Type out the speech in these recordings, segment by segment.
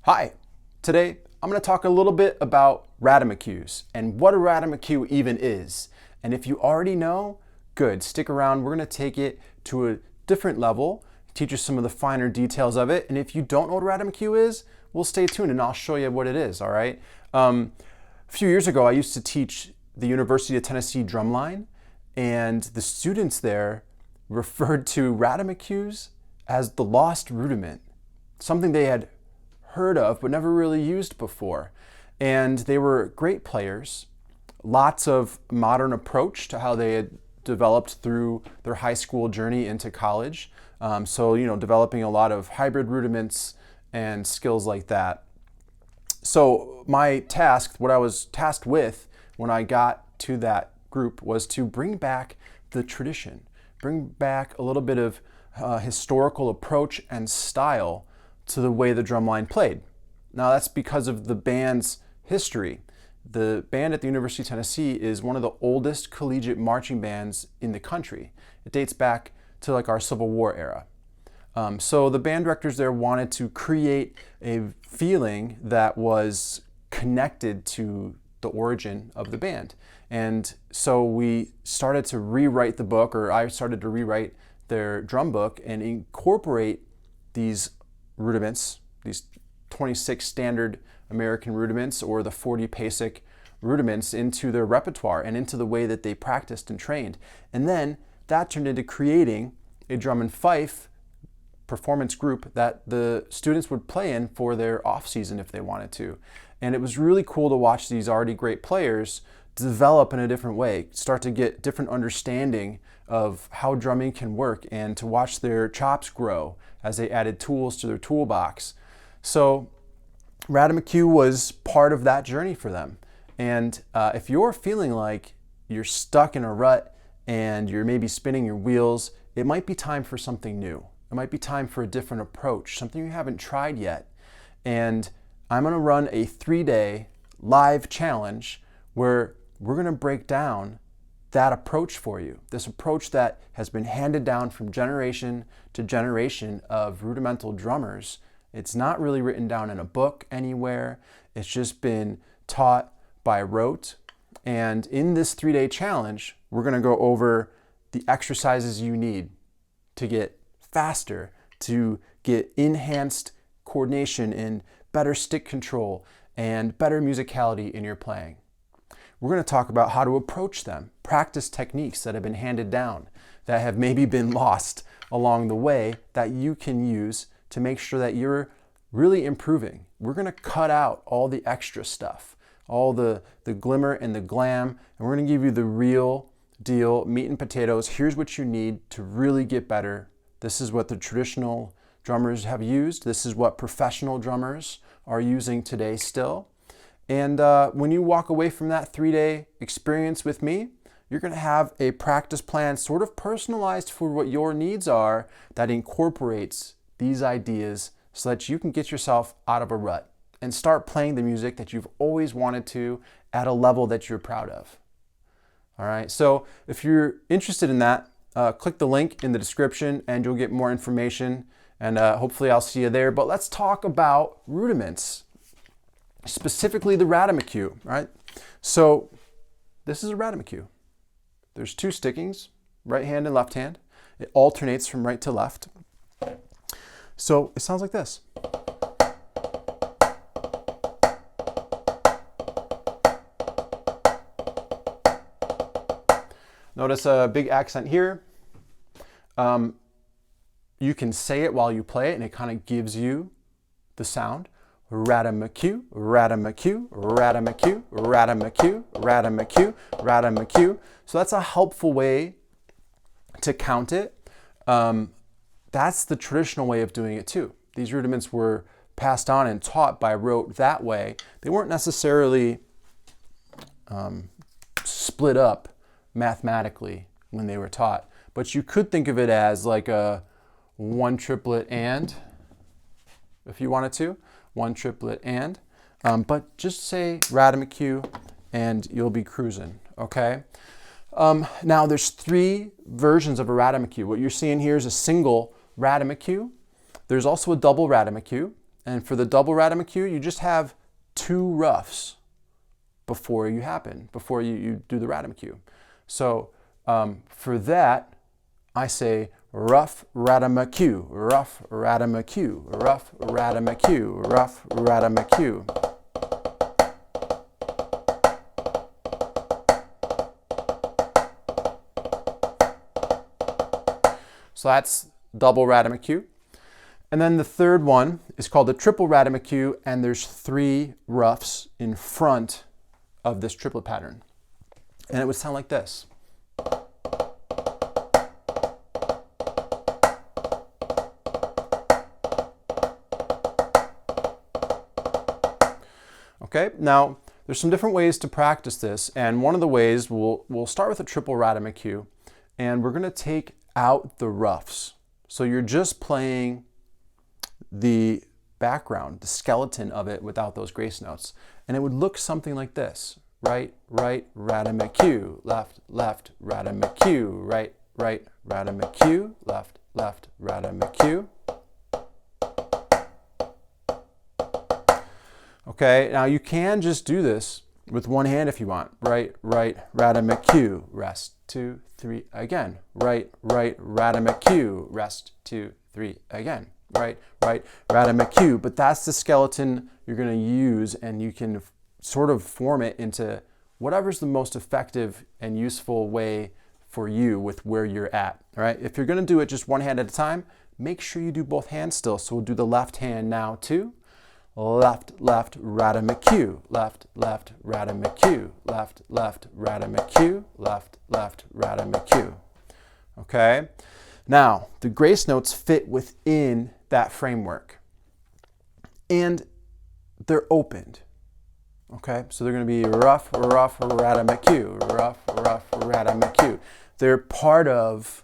Hi, today I'm going to talk a little bit about Ratamacues and what a Ratamakue even is. And if you already know, good, stick around. We're going to take it to a different level, teach you some of the finer details of it. And if you don't know what a Ratamakue is, we'll stay tuned and I'll show you what it is, all right? A few years ago, I used to teach the University of Tennessee drumline, and the students there referred to Ratamacues as the lost rudiment, something they had heard of but never really used before. And they were great players, lots of modern approach to how they had developed through their high school journey into college. Developing a lot of hybrid rudiments and skills like that. So my task, what I was tasked with when I got to that group, was to bring back the tradition, bring back a little bit of historical approach and style to the way the drumline played. Now that's because of the band's history. The band at the University of Tennessee is one of the oldest collegiate marching bands in the country. It dates back to like our Civil War era. So the band directors there wanted to create a feeling that was connected to the origin of the band. And so we started to rewrite the book, or I started to rewrite their drum book and incorporate these rudiments, these 26 standard American rudiments or the 40 basic rudiments, into their repertoire and into the way that they practiced and trained. And then that turned into creating a drum and fife performance group that the students would play in for their off season if they wanted to. And it was really cool to watch these already great players develop in a different way, start to get different understanding of how drumming can work, and to watch their chops grow as they added tools to their toolbox. So Ratamakue was part of that journey for them. And if you're feeling like you're stuck in a rut and you're maybe spinning your wheels, it might be time for something new. It might be time for a different approach, something you haven't tried yet. And I'm going to run a 3-day live challenge where we're going to break down that approach for you. This approach that has been handed down from generation to generation of rudimental drummers. It's not really written down in a book anywhere. It's just been taught by rote. And in this 3-day challenge, we're going to go over the exercises you need to get faster, to get enhanced coordination and better stick control and better musicality in your playing. We're going to talk about how to approach them, practice techniques that have been handed down, that have maybe been lost along the way, that you can use to make sure that you're really improving. We're going to cut out all the extra stuff, all the glimmer and the glam, and we're going to give you the real deal, meat and potatoes. Here's what you need to really get better. This is what the traditional drummers have used. This is what professional drummers are using today still. And when you walk away from that 3-day experience with me, you're going to have a practice plan sort of personalized for what your needs are, that incorporates these ideas so that you can get yourself out of a rut and start playing the music that you've always wanted to at a level that you're proud of. All right, so if you're interested in that, click the link in the description and you'll get more information, and hopefully I'll see you there. But let's talk about rudiments, specifically the Ratamakue, right? So this is a Ratamakue. There's 2 stickings, right hand and left hand. It alternates from right to left. So it sounds like this. Notice a big accent here. You can say it while you play it, and it kind of gives you the sound. Ratamacues, Ratamacues, Ratamacues, Ratamacues, Ratamacues, Ratamacues. So that's a helpful way to count it. That's the traditional way of doing it too. These rudiments were passed on and taught by rote that way. They weren't necessarily split up mathematically when they were taught, but you could think of it as like a 1 triplet and, if you wanted to. 1 triplet and, but just say Ratamakue and you'll be cruising, okay? Now there's 3 versions of a Ratamacues. What you're seeing here is a single Ratamacues. There's also a double Ratamacues. And for the double Ratamacue, you just have 2 roughs before you do the Ratamacue. So for that, I say rough Ratamacue, rough Ratamacue, rough Ratamacue, rough Ratamacue. So that's double Ratamacue. And then the third one is called the triple Ratamacue, and there's 3 roughs in front of this triplet pattern. And it would sound like this. Okay, now there's some different ways to practice this, and one of the ways we'll start with a triple Ratamacue, and we're going to take out the roughs. So you're just playing the background, the skeleton of it without those grace notes. And it would look something like this. Right, right, Ratamacue, left, left, Ratamacue, right, right, Ratamacue, left, left, Ratamacue. Okay, now you can just do this with one hand if you want. Right, right, Ratamacue, rest, 2, 3, again. Right, right, Ratamacue, rest, 2, 3, again. Right, right, Ratamacue. But that's the skeleton you're going to use, and you can sort of form it into whatever's the most effective and useful way for you with where you're at. All right, if you're going to do it just one hand at a time, make sure you do both hands still. So we'll do the left hand now too. Left, left, Ratamacue, left, left, Ratamacue, left, left, Ratamacue, left, left, Ratamacue. Okay, now the grace notes fit within that framework, and they're opened. Okay, so they're going to be rough, rough, Ratamacue, rough, rough, Ratamacue. They're part of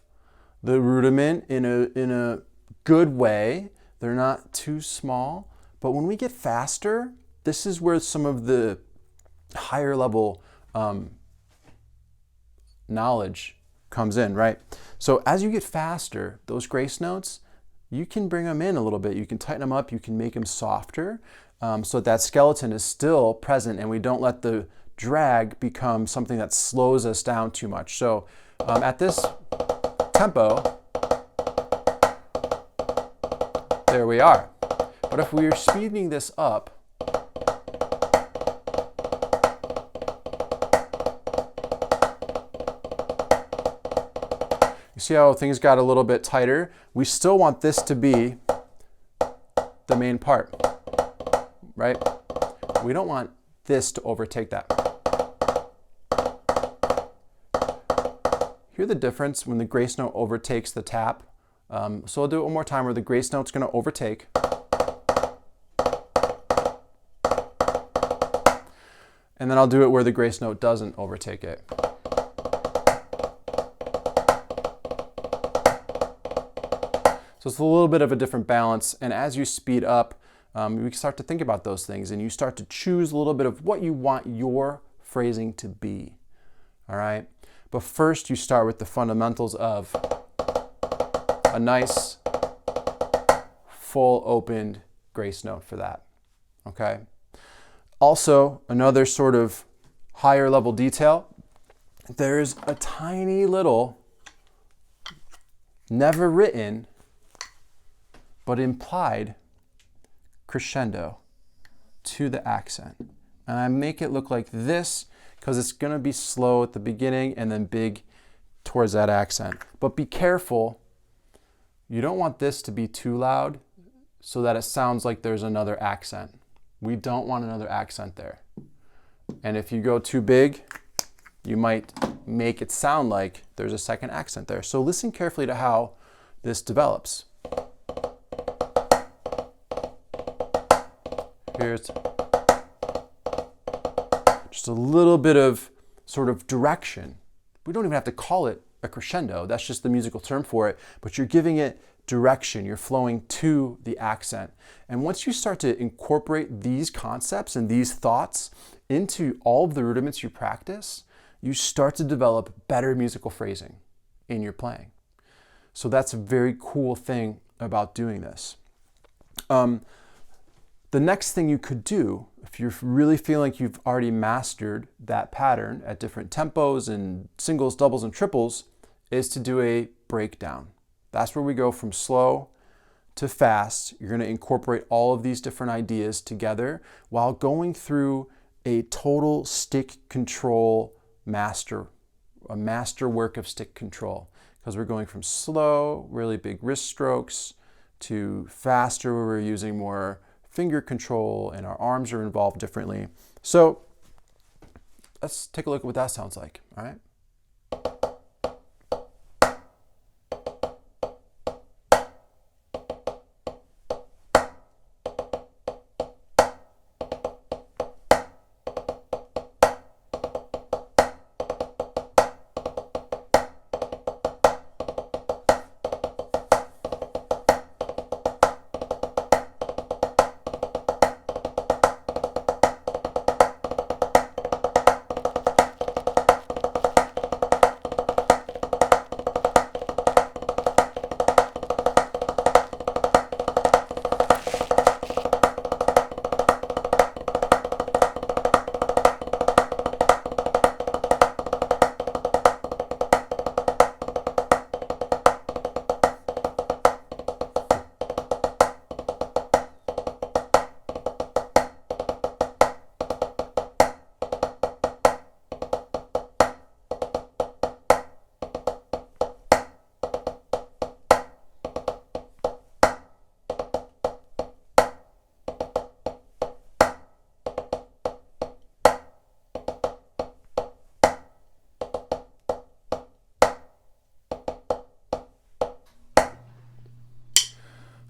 the rudiment in a good way. They're not too small. But when we get faster, this is where some of the higher level knowledge comes in, right? So as you get faster, those grace notes, you can bring them in a little bit. You can tighten them up. You can make them softer so that skeleton is still present and we don't let the drag become something that slows us down too much. So at this tempo, there we are. But if we are speeding this up, you see how things got a little bit tighter? We still want this to be the main part, right? We don't want this to overtake that. Hear the difference when the grace note overtakes the tap? So I'll do it one more time where the grace note's going to overtake. And then I'll do it where the grace note doesn't overtake it. So it's a little bit of a different balance. And as you speed up, we start to think about those things and you start to choose a little bit of what you want your phrasing to be. All right. But first you start with the fundamentals of a nice full opened grace note for that. Okay. Also, another sort of higher level detail, there's a tiny little, never written, but implied crescendo to the accent. And I make it look like this because it's going to be slow at the beginning and then big towards that accent. But be careful, you don't want this to be too loud so that it sounds like there's another accent. We don't want another accent there. And if you go too big, you might make it sound like there's a second accent there. So listen carefully to how this develops. Here's just a little bit of sort of direction. We don't even have to call it a crescendo. That's just the musical term for it. But you're giving it direction. You're flowing to the accent. And once you start to incorporate these concepts and these thoughts into all of the rudiments you practice, you start to develop better musical phrasing in your playing. So that's a very cool thing about doing this. The next thing you could do, if you're really feeling like you've already mastered that pattern at different tempos and singles, doubles, and triples, is to do a breakdown. That's where we go from slow to fast. You're going to incorporate all of these different ideas together while going through a total stick control a master work of stick control. Because we're going from slow, really big wrist strokes, to faster where we're using more finger control and our arms are involved differently. So let's take a look at what that sounds like, all right?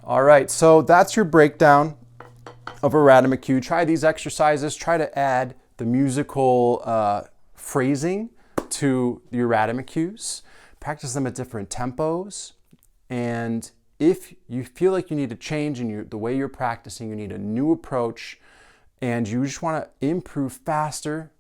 All right, so that's your breakdown of a Ratamacue. Try these exercises. Try to add the musical phrasing to your Ratamacues. Practice them at different tempos. And if you feel like you need to change in the way you're practicing, you need a new approach, and you just want to improve faster,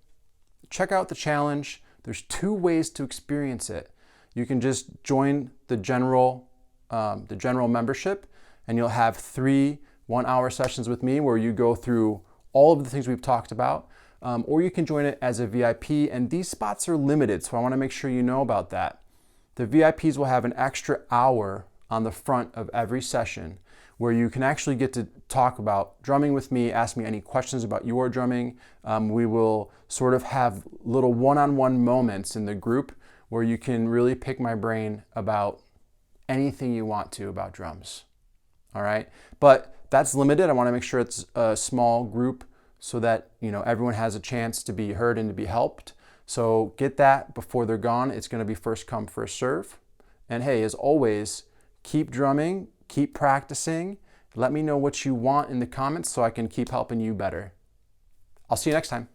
check out the challenge. There's 2 ways to experience it. You can just join the general membership, and you'll have 3 one-hour sessions with me where you go through all of the things we've talked about, or you can join it as a VIP, and these spots are limited, so I want to make sure you know about that. The VIPs will have an extra hour on the front of every session where you can actually get to talk about drumming with me, ask me any questions about your drumming. We will sort of have little one-on-one moments in the group where you can really pick my brain about anything you want to about drums. All right, but that's limited. I want to make sure it's a small group so that everyone has a chance to be heard and to be helped. So get that before they're gone. It's going to be first come, first serve. And hey, as always, keep drumming, keep practicing. Let me know what you want in the comments so I can keep helping you better. I'll see you next time.